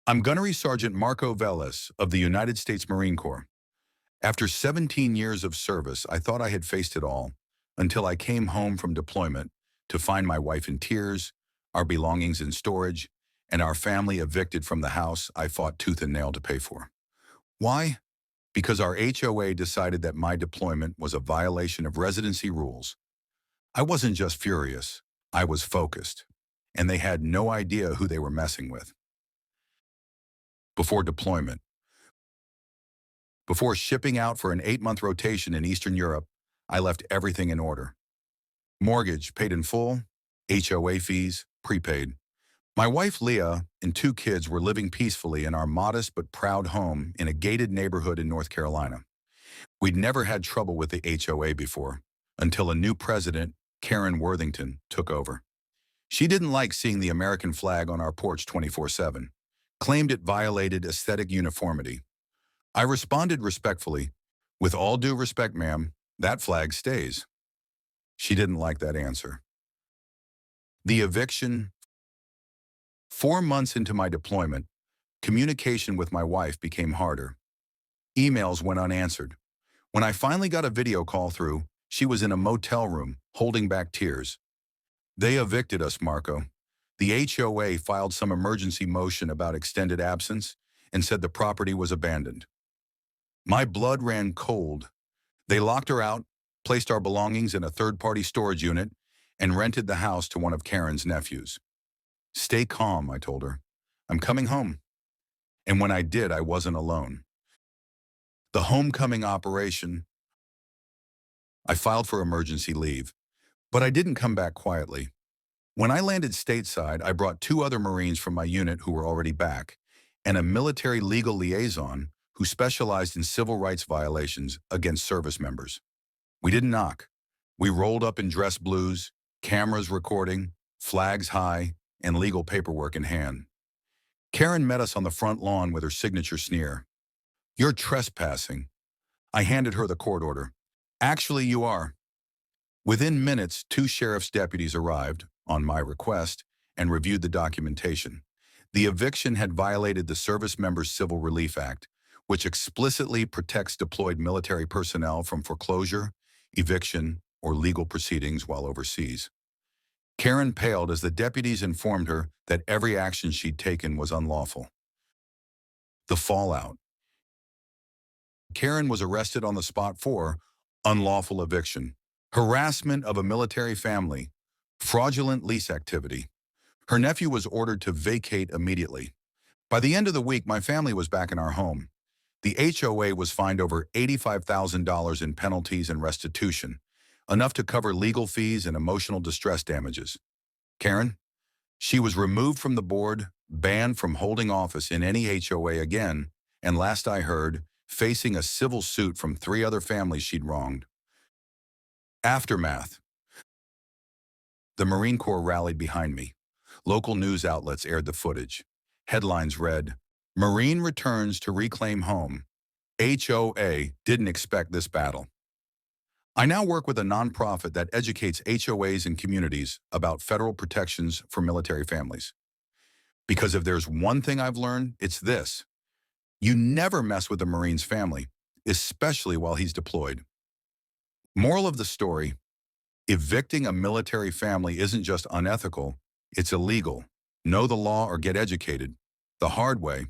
I'm Gunnery Sergeant Marco Velez of the United States Marine Corps. After 17 years of service, I thought I had faced it all until I came home from deployment to find my wife in tears, our belongings in storage, and our family evicted from the house I fought tooth and nail to pay for. Why? Because our HOA decided that my deployment was a violation of residency rules. I wasn't just furious, I was focused, and they had no idea who they were messing with. Before deployment, before shipping out for an 8-month rotation in Eastern Europe, I left everything in order. Mortgage paid in full, HOA fees prepaid. My wife Leah and 2 kids were living peacefully in our modest but proud home in a gated neighborhood in North Carolina. We'd never had trouble with the HOA before, until a new president, Karen Worthington, took over. She didn't like seeing the American flag on our porch 24/7, claimed it violated aesthetic uniformity. I responded respectfully, "With all due respect, ma'am, that flag stays." She didn't like that answer. The eviction. 4 months into my deployment, communication with my wife became harder. Emails went unanswered. When I finally got a video call through, she was in a motel room, holding back tears. They evicted us, Marco. The HOA filed some emergency motion about extended absence and said the property was abandoned. My blood ran cold. They locked her out, placed our belongings in a third-party storage unit, and rented the house to one of Karen's nephews. "Stay calm," I told her. "I'm coming home." And when I did, I wasn't alone. The homecoming operation. I filed for emergency leave, but I didn't come back quietly. When I landed stateside, I brought 2 other Marines from my unit who were already back, and a military legal liaison who specialized in civil rights violations against service members. We didn't knock. We rolled up in dress blues, cameras recording, flags high, and legal paperwork in hand. Karen met us on the front lawn with her signature sneer. "You're trespassing." I handed her the court order. "Actually, you are." Within minutes, 2 sheriff's deputies arrived, on my request, and reviewed the documentation. The eviction had violated the Service Members Civil Relief Act, which explicitly protects deployed military personnel from foreclosure, eviction, or legal proceedings while overseas. Karen paled as the deputies informed her that every action she'd taken was unlawful. The fallout. Karen was arrested on the spot for unlawful eviction, harassment of a military family, fraudulent lease activity. Her nephew was ordered to vacate immediately. By the end of the week, my family was back in our home. The HOA was fined over $85,000 in penalties and restitution, enough to cover legal fees and emotional distress damages. Karen? She was removed from the board, banned from holding office in any HOA again, and last I heard, facing a civil suit from 3 other families she'd wronged. Aftermath. The Marine Corps rallied behind me. Local news outlets aired the footage. Headlines read, "Marine returns to reclaim home. HOA didn't expect this battle." I now work with a nonprofit that educates HOAs and communities about federal protections for military families. Because if there's one thing I've learned, it's this: you never mess with a Marine's family, especially while he's deployed. Moral of the story: evicting a military family isn't just unethical, it's illegal. Know the law or get educated the hard way.